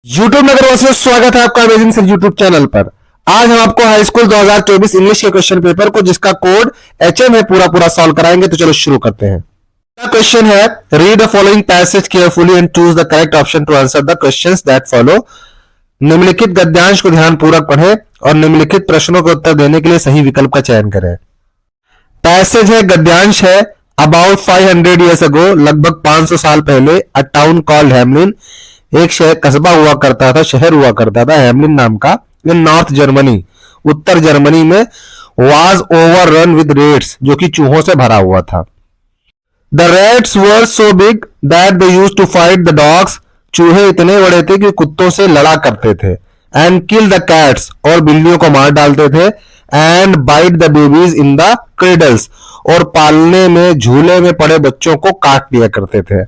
YouTube नगर वासियों, स्वागत है आपका अमेजिंग सर यूट्यूब चैनल पर। आज हम आपको हाई स्कूल 2024 इंग्लिश के क्वेश्चन पेपर को जिसका कोड HM है पूरा सॉल्व कराएंगे। तो चलो शुरू करते हैं। क्वेश्चन है, read the following passage carefully and choose the correct option to answer the questions that follow. निम्नलिखित गद्यांश को ध्यानपूर्वक पढ़ें और निम्नलिखित प्रश्नों का उत्तर देने के लिए सही विकल्प का चयन करें। पैसेज है, गद्यांश है। अबाउट 500 years ago, लगभग 500 साल पहले, अ टाउन कॉल्ड हेमलिन, एक शहर कस्बा हुआ करता था, शहर हुआ करता था हेमलिन नाम का, इन नॉर्थ जर्मनी, उत्तर जर्मनी में, वाज ओवररन विद रेट्स, जो कि चूहों से भरा हुआ था। The rats were so big that they used to fight the dogs, चूहे इतने बड़े थे कि कुत्तों से लड़ा करते थे। एंड किल द कैट्स, और बिल्लियों को मार डालते थे। And bite the babies in the cradles, और पालने में झूले में पड़े बच्चों को काट लिया करते थे।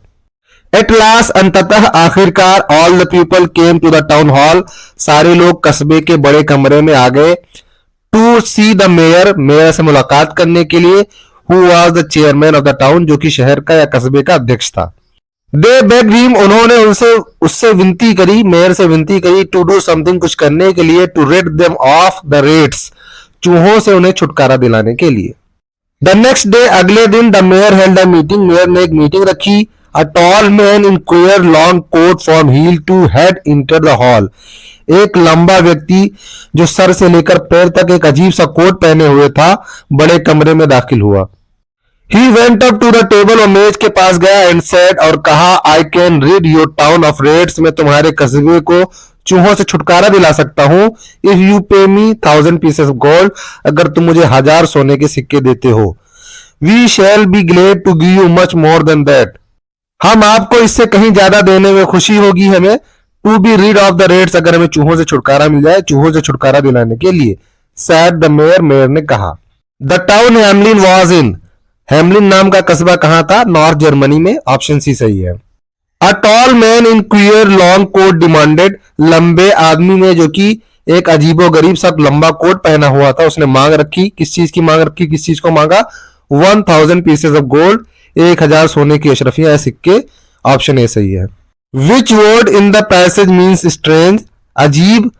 एट लास्ट, अंततः आखिरकार, all the people came to the town hall, सारे लोग कस्बे के बड़े कमरे में आ गए। To see the mayor, mayor से मुलाकात करने के लिए। Who was the chairman of the town, जो कि शहर का या कस्बे का अध्यक्ष था। दे बेग्ड हिम, उन्होंने उससे विनती करी, मेयर से विनती करी, टू डू समथिंग, कुछ करने के लिए। To rid them of the rats, चूहों से उन्हें छुटकारा दिलाने के लिए। द नेक्स्ट डे, अगले दिन, the mayor held a meeting, mayor ने एक मीटिंग रखी। A tall man in queer long coat from heel to head entered the hall. एक लंबा व्यक्ति जो सर से लेकर पैर तक एक अजीब सा कोट पहने हुए था, बड़े कमरे में दाखिल हुआ। He went up to the table, और मेज के पास गया, and said, और कहा, I can rid your town of rats, मैं तुम्हारे कस्बे को चूहों से छुटकारा दिला सकता हूं। If you pay me 1000 pieces of gold, अगर तुम मुझे 1000 सोने के सिक्के देते हो। We shall be glad to give you much more than that, हम आपको इससे कहीं ज्यादा देने में खुशी होगी हमें। To be rid of the rats, अगर हमें चूहों से छुटकारा मिल जाए, चूहों से छुटकारा दिलाने के लिए। सैड द मेयर, मेयर ने कहा। The town Hamelin was in, Hamelin नाम का कस्बा कहां था? नॉर्थ जर्मनी में, ऑप्शन सी सही है। A tall man in queer long coat demanded, लंबे आदमी ने जो कि एक अजीबो गरीब सा लंबा कोट पहना हुआ था, उसने मांग रखी। किस चीज की मांग रखी? किस चीज को मांगा? 1000 पीसेस ऑफ गोल्ड, 1000 सोने की अशरफियां या सिक्के, ऑप्शन ए सही है। Which word in the passage means strange, अजीब,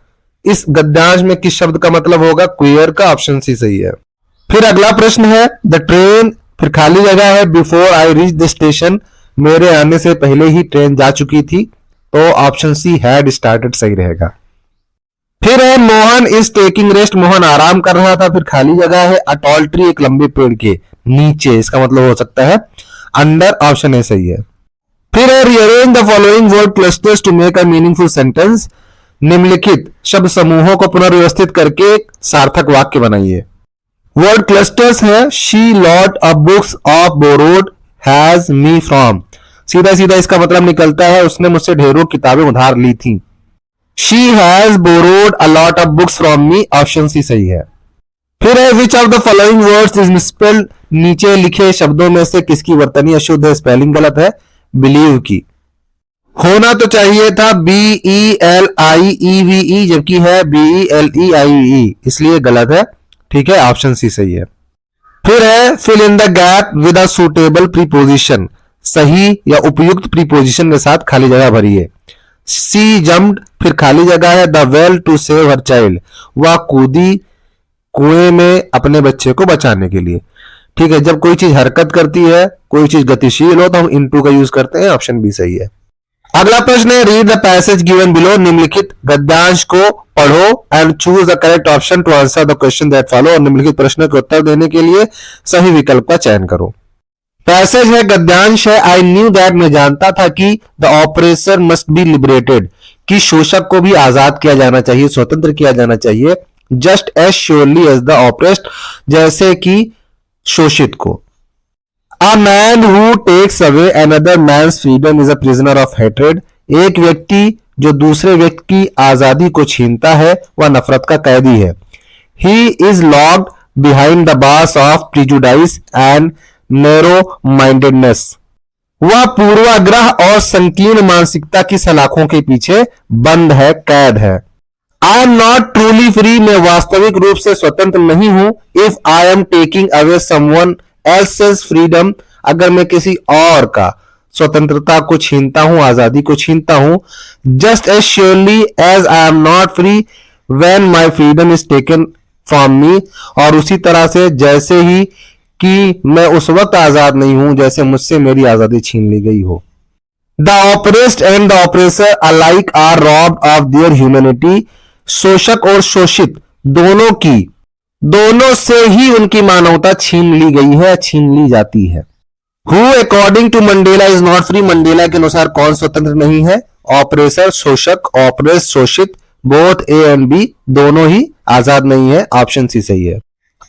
इस गद्यांश में किस शब्द का मतलब होगा? क्वियर का, ऑप्शन सी सही है। फिर अगला प्रश्न है, द ट्रेन, फिर खाली जगह है। Before I reach the station, मेरे आने से पहले ही ट्रेन जा चुकी थी, तो ऑप्शन सी हैड स्टार्टेड सही रहेगा। फिर है, Mohan is taking rest, Mohan आराम कर रहा था। फिर खाली जगह है। अ टॉल ट्री, एक लंबे पेड़ के नीचे, इसका मतलब हो सकता है अंडर, ऑप्शन ए सही है। फिर है, rearrange the following word clusters to make a meaningful sentence, निम्नलिखित शब्द समूहों को पुनर्व्यवस्थित करके एक सार्थक वाक्य बनाइए। वर्ड क्लस्टर्स है, she lot of books of borrowed has me from, सीधा सीधा इसका मतलब निकलता है उसने मुझसे ढेरों किताबें उधार ली थी। She has borrowed a lot of books from me, option C सही है। फिर है, which of the following words is misspelled, नीचे लिखे शब्दों में से किसकी वर्तनी अशुद्ध है? स्पेलिंग गलत है। बिलीव की होना तो चाहिए था BELIEVE, जबकि है BELEIE, इसलिए गलत है। ठीक है, ऑप्शन सी सही है। फिर है, fill in the gap with a suitable preposition, सही या उपयुक्त प्रीपोजिशन के साथ खाली जगह भरिए। सी जम्प्ड, फिर खाली जगह है। The well to save her child, वह कूदी कुएं में अपने बच्चे को बचाने के लिए। ठीक है, जब कोई चीज हरकत करती है, कोई चीज गतिशील हो, तो हम इनटू का यूज करते हैं, ऑप्शन बी सही है। अगला प्रश्न है, read the passage given below, निम्नलिखित गद्यांश को पढ़ो and choose the correct option to answer the question that follow, और निम्नलिखित प्रश्न के उत्तर देने के लिए सही विकल्प का चयन करो। पैसेज है, गद्यांश है। आई न्यू दैट, मैं जानता था कि the oppressor must be liberated, कि शोषक को भी आजाद किया जाना चाहिए, स्वतंत्र किया जाना चाहिए। Just as surely as the oppressed, जैसे कि शोषित को। A man who takes away another man's freedom is a prisoner of hatred, एक व्यक्ति जो दूसरे व्यक्ति की आजादी को छीनता है, वह नफरत का कैदी है। He is locked behind the bars of prejudice and narrow mindedness, वह पूर्वाग्रह और संकीर्ण मानसिकता की सलाखों के पीछे बंद है, कैद है। आई एम नॉट ट्रूली फ्री, मैं वास्तविक रूप से स्वतंत्र नहीं हूं। If I am taking away someone else's freedom, अगर मैं किसी और का स्वतंत्रता को छीनता हूं, आजादी को छीनता हूं। Just as surely as I am not free when my freedom is taken from me, और उसी तरह से जैसे ही कि मैं उस वक्त आजाद नहीं हूं जैसे मुझसे मेरी आजादी छीन ली गई हो। The oppressed and the oppressor alike are robbed of their humanity, शोषक और शोषित दोनों से ही उनकी मानवता छीन ली गई है, छीन ली जाती है। Who according to Mandela is not free, Mandela के अनुसार कौन स्वतंत्र नहीं है? ऑपरेसर शोषक, ऑपरेस शोषित, बोथ ए एंड बी दोनों ही आजाद नहीं है, ऑप्शन सी सही है।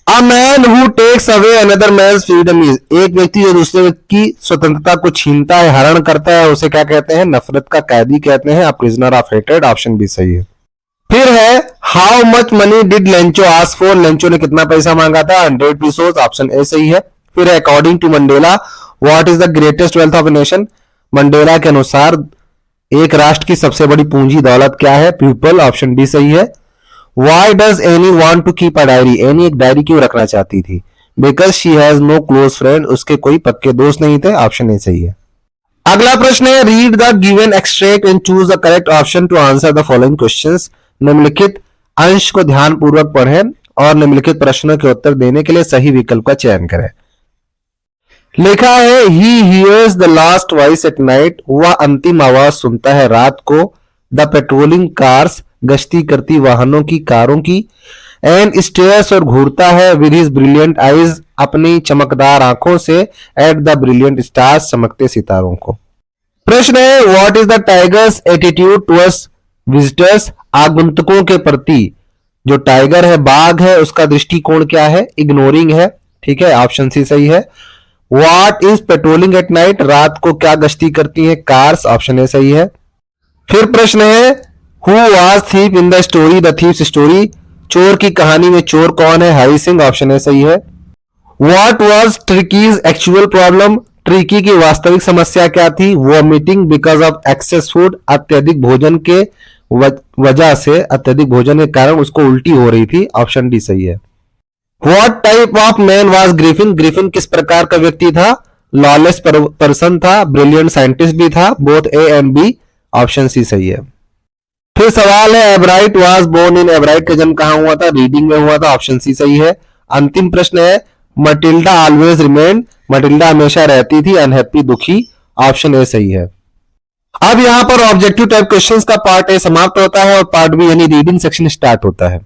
A man who takes away another man's freedom is, एक व्यक्ति जो दूसरे व्यक्ति की स्वतंत्रता को छीनता है, हरण करता है, उसे क्या कहते हैं? नफरत का कैदी कहते हैं, a prisoner of hatred, option B सही है। फिर है how much money did Lencho ask for, Lencho ने कितना पैसा मांगा था? 100 पीसोस, ऑप्शन ए सही है। फिर है according to Mandela what is the greatest wealth of a nation, Mandela के अनुसार एक राष्ट्र की सबसे बड़ी पूंजी दौलत क्या है? पीपल, ऑप्शन डी सही है। Why does Annie want to keep a diary? Annie एक डायरी क्यों रखना चाहती थी? Because she has no close friend, उसके कोई पक्के दोस्त नहीं थे, ऑप्शन ए सही है। अगला प्रश्न है read the given extract and choose the correct option to answer the following questions, निम्नलिखित अंश को ध्यान पूर्वक पढ़ें और निम्नलिखित प्रश्नों के उत्तर देने के लिए सही विकल्प का चयन करें। लिखा है he hears the last voice at night, वह अंतिम आवाज सुनता है रात को। द पेट्रोलिंग कार्स, गश्ती करती वाहनों की, कारों की। एंड स्टेयर्स, और घूरता है विद हिज ब्रिलियंट आईज, अपनी चमकदार आंखों से। एट द ब्रिलियंट स्टार्स, चमकते सितारों को। प्रश्न है what is the tigers attitude towards visitors, आगंतुकों के प्रति जो टाइगर है, बाघ है, उसका दृष्टिकोण क्या है? इग्नोरिंग है, ठीक है, ऑप्शन सी सही है। What is patrolling at night, रात को क्या गश्ती करती है? कार्स, ऑप्शन ए सही है। फिर प्रश्न है who was thief in the story, the thieves story, चोर की कहानी में चोर कौन है? हरी सिंह, ऑप्शन ए सही है। What was ट्रिकीज actual problem, tricky की वास्तविक समस्या क्या थी? Vomiting because of excess food, अत्यधिक भोजन के वजह से, अत्यधिक भोजन के कारण उसको उल्टी हो रही थी, ऑप्शन डी सही है। What type of man was Griffin, Griffin किस प्रकार का व्यक्ति था? लॉलेस पर्सन था, ब्रिलियंट साइंटिस्ट भी था, both A and B, option C सही है। फिर सवाल है एब्राइट वाज बोर्न इन, एब्राइट का जन्म कहां हुआ था? रीडिंग में हुआ था, ऑप्शन सी सही है। अंतिम प्रश्न है मटिल्डा ऑलवेज रिमेन, मटिल्डा हमेशा रहती थी अनहैप्पी, दुखी, ऑप्शन ए सही है। अब यहां पर ऑब्जेक्टिव टाइप क्वेश्चंस का पार्ट ए समाप्त होता है और पार्ट बी यानी रीडिंग सेक्शन स्टार्ट होता है।